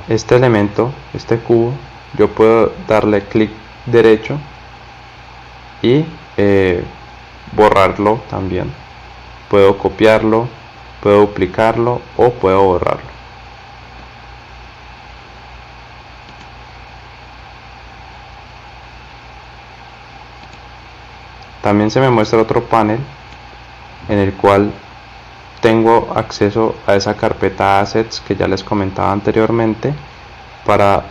este elemento, este cubo, yo puedo darle clic derecho y borrarlo también. Puedo copiarlo, puedo duplicarlo o puedo borrarlo. También se me muestra otro panel en el cual tengo acceso a esa carpeta assets que ya les comentaba anteriormente para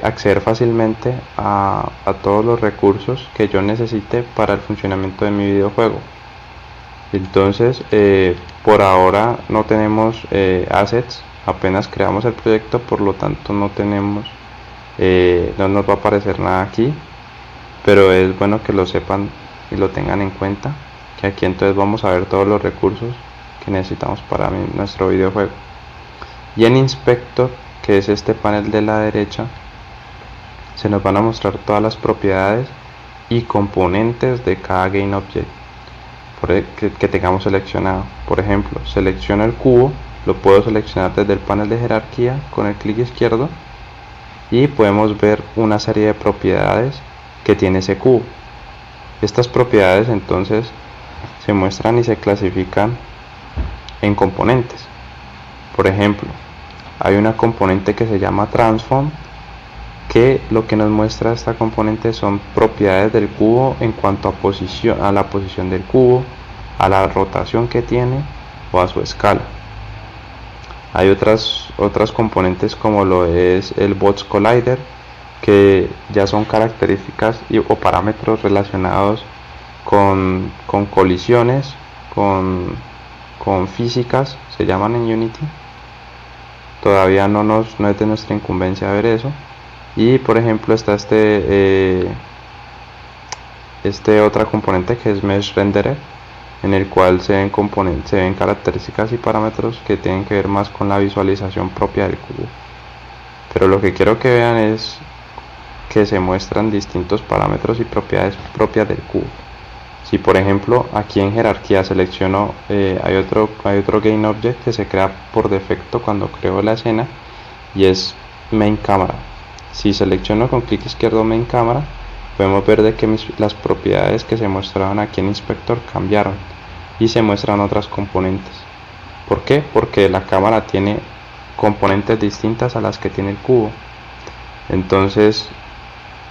acceder fácilmente a todos los recursos que yo necesite para el funcionamiento de mi videojuego. Entonces por ahora no tenemos assets, apenas creamos el proyecto, por lo tanto no tenemos no nos va a aparecer nada aquí, pero es bueno que lo sepan y lo tengan en cuenta, que aquí entonces vamos a ver todos los recursos que necesitamos para nuestro videojuego. Y en Inspector, que es este panel de la derecha, se nos van a mostrar todas las propiedades y componentes de cada GameObject que tengamos seleccionado. Por ejemplo, selecciono el cubo, lo puedo seleccionar desde el panel de jerarquía con el clic izquierdo y podemos ver una serie de propiedades que tiene ese cubo. Estas propiedades entonces se muestran y se clasifican en componentes. Por ejemplo, hay una componente que se llama Transform, que lo que nos muestra esta componente son propiedades del cubo en cuanto a la posición del cubo, a la rotación que tiene o a su escala. Hay otras componentes como lo es el Bots Collider, que ya son características o parámetros relacionados con colisiones, con físicas, se llaman en Unity. Todavía no es de nuestra incumbencia ver eso. Y por ejemplo está este otra componente que es Mesh Renderer, en el cual se ven características y parámetros que tienen que ver más con la visualización propia del cubo. Pero lo que quiero que vean es que se muestran distintos parámetros y propiedades propias del cubo. Si por ejemplo aquí en jerarquía selecciono, hay otro GameObject que se crea por defecto cuando creo la escena, y es Main Camera. Si selecciono con clic izquierdo Main Camera, podemos ver de que las propiedades que se mostraban aquí en Inspector cambiaron y se muestran otras componentes. ¿Por qué? Porque la cámara tiene componentes distintas a las que tiene el cubo. Entonces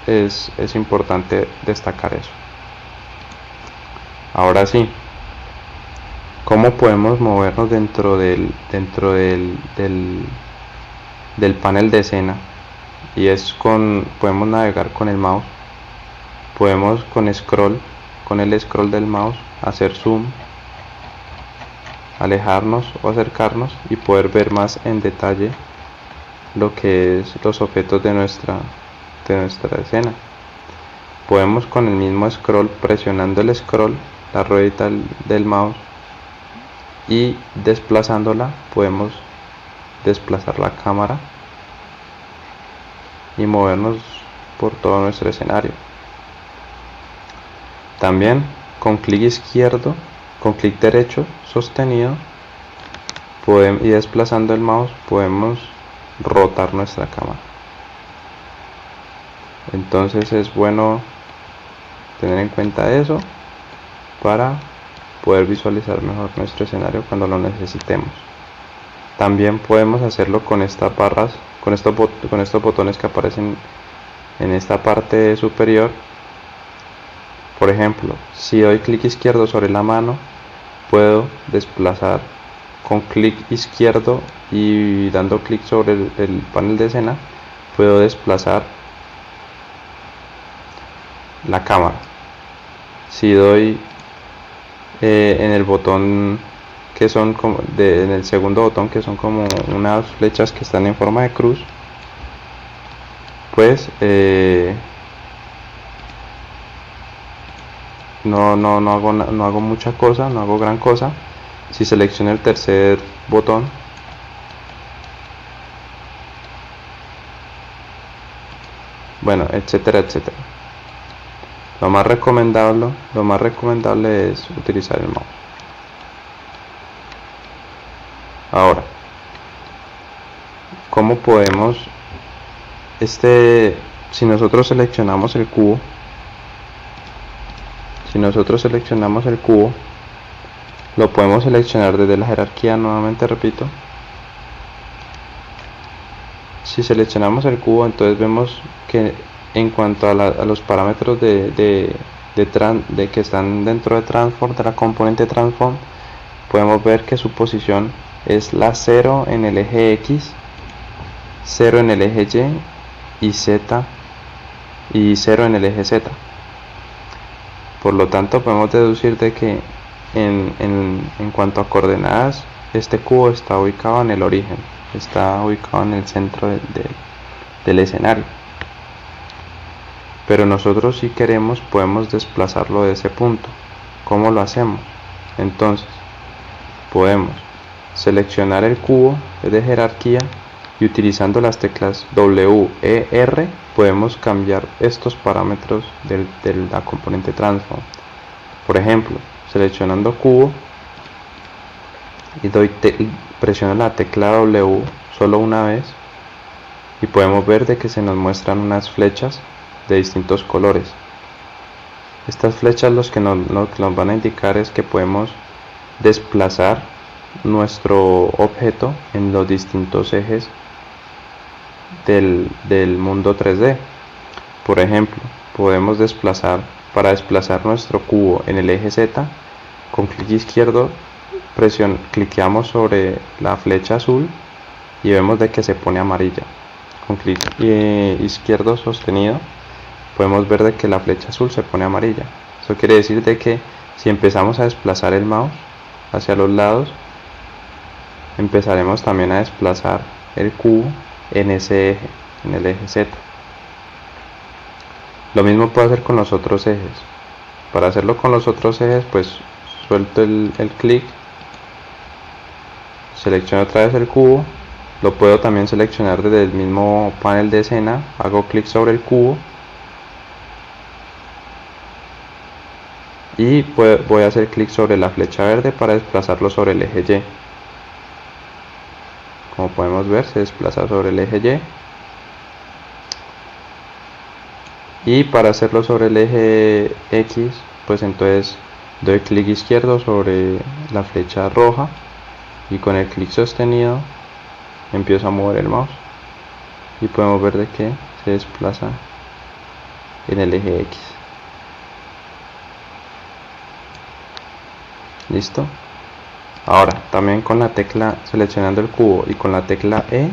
es importante destacar eso. Ahora sí, ¿cómo podemos movernos dentro del panel de escena? Y podemos navegar con el mouse, podemos con el scroll del mouse hacer zoom, alejarnos o acercarnos y poder ver más en detalle lo que es los objetos de nuestra escena. Podemos con el mismo scroll, presionando el scroll, la ruedita del mouse, y desplazándola podemos desplazar la cámara y movernos por todo nuestro escenario. También con clic izquierdo, con clic derecho sostenido y desplazando el mouse podemos rotar nuestra cámara. Entonces es bueno tener en cuenta eso para poder visualizar mejor nuestro escenario cuando lo necesitemos. También podemos hacerlo con estas barras, con estos botones que aparecen en esta parte superior. Por ejemplo, si doy clic izquierdo sobre la mano, puedo desplazar con clic izquierdo y dando clic sobre el panel de escena, puedo desplazar la cámara. Si doy en el botón que son como en el segundo botón, que son como unas flechas que están en forma de cruz, pues no hago mucha cosa, no hago gran cosa. Si selecciono el tercer botón, bueno, etcétera, etcétera. Lo más recomendable es utilizar el mouse. Ahora, ¿cómo podemos si nosotros seleccionamos el cubo, lo podemos seleccionar desde la jerarquía, nuevamente repito. Si seleccionamos el cubo, entonces vemos que en cuanto a los parámetros de que están dentro de transform, de la componente transform, podemos ver que su posición es la 0 en el eje X, 0 en el eje Y Z y 0 en el eje Z. Por lo tanto, podemos deducir de que en cuanto a coordenadas, este cubo está ubicado en el origen, está ubicado en el centro del escenario. Pero nosotros, si queremos, podemos desplazarlo de ese punto. ¿Cómo lo hacemos? Entonces, podemos seleccionar el cubo de jerarquía y utilizando las teclas W, E, R podemos cambiar estos parámetros de la componente transform. Por ejemplo, seleccionando cubo y presiono la tecla W solo una vez y podemos ver de que se nos muestran unas flechas de distintos colores. Estas flechas lo que nos van a indicar es que podemos desplazar nuestro objeto en los distintos ejes del mundo 3D. Por ejemplo, podemos para desplazar nuestro cubo en el eje Z, con clic izquierdo cliqueamos sobre la flecha azul y vemos de que se pone amarilla. Con clic izquierdo sostenido podemos ver de que la flecha azul se pone amarilla. Eso quiere decir de que si empezamos a desplazar el mouse hacia los lados, empezaremos también a desplazar el cubo en ese eje, en el eje Z. Lo mismo puedo hacer con los otros ejes. Para hacerlo con los otros ejes, pues suelto el clic, selecciono otra vez el cubo, lo puedo también seleccionar desde el mismo panel de escena, hago clic sobre el cubo y voy a hacer clic sobre la flecha verde para desplazarlo sobre el eje Y. Como podemos ver, se desplaza sobre el eje Y para hacerlo sobre el eje X, pues entonces doy clic izquierdo sobre la flecha roja y con el clic sostenido empiezo a mover el mouse y podemos ver de que se desplaza en el eje X. Listo. Ahora también con la tecla, seleccionando el cubo y con la tecla E,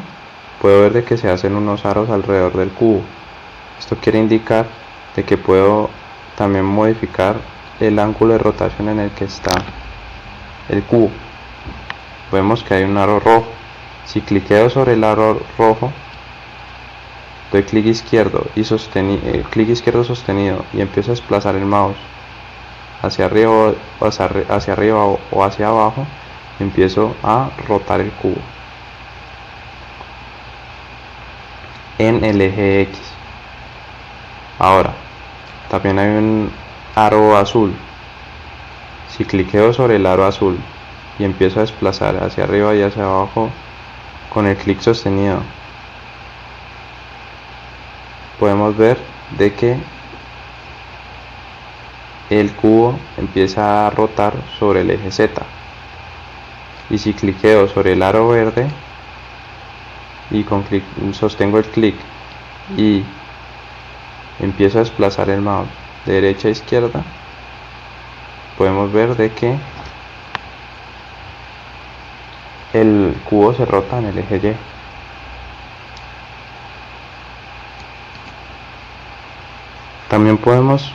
puedo ver de que se hacen unos aros alrededor del cubo. Esto quiere indicar de que puedo también modificar el ángulo de rotación en el que está el cubo. Vemos que hay un aro rojo. Si cliqueo sobre el aro rojo, doy clic izquierdo sostenido y empiezo a desplazar el mouse hacia arriba o hacia abajo, empiezo a rotar el cubo en el eje X. Ahora también hay un aro azul. Si cliqueo sobre el aro azul y empiezo a desplazar hacia arriba y hacia abajo con el clic sostenido, podemos ver de que el cubo empieza a rotar sobre el eje Z. Y si cliqueo sobre el aro verde y sostengo el clic y empiezo a desplazar el mouse de derecha a izquierda, podemos ver de que el cubo se rota en el eje Y. También podemos,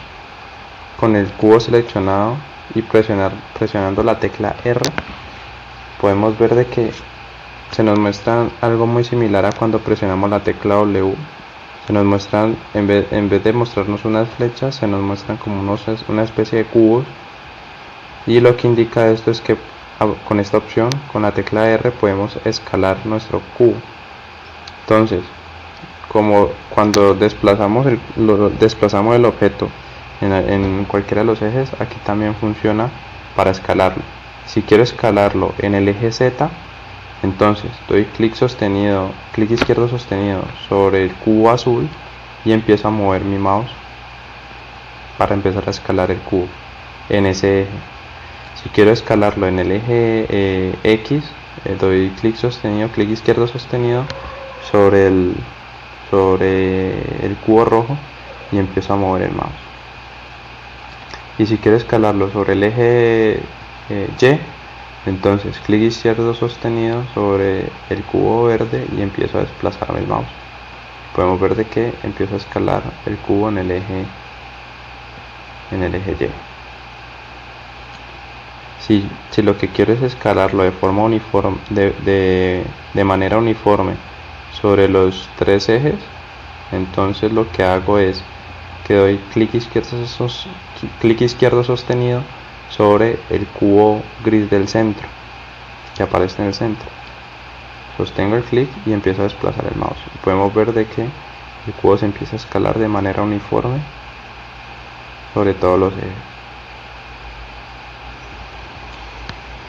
con el cubo seleccionado y presionando la tecla R, podemos ver de que se nos muestra algo muy similar a cuando presionamos la tecla W. Se nos muestran, en vez de mostrarnos unas flechas, se nos muestran como una especie de cubos, y lo que indica esto es que con esta opción, con la tecla R, podemos escalar nuestro cubo. Entonces, como cuando desplazamos el objeto en cualquiera de los ejes, aquí también funciona para escalarlo. Si quiero escalarlo en el eje Z, Entonces doy clic sostenido, clic izquierdo sostenido sobre el cubo azul y empiezo a mover mi mouse para empezar a escalar el cubo en ese eje. Si quiero escalarlo en el eje X, doy clic sostenido, clic izquierdo sostenido sobre el cubo rojo y empiezo a mover el mouse. Y si quiero escalarlo sobre el eje Y, entonces clic izquierdo sostenido sobre el cubo verde y empiezo a desplazarme el mouse. Podemos ver de que empiezo a escalar el cubo en el eje Y. Si lo que quiero es escalarlo de forma uniforme, de manera uniforme sobre los tres ejes, entonces lo que hago es que doy clic izquierdo sostenido sobre el cubo gris del centro que aparece en el centro. Sostengo el clic y empiezo a desplazar el mouse. Podemos ver de que el cubo se empieza a escalar de manera uniforme sobre todos los ejes.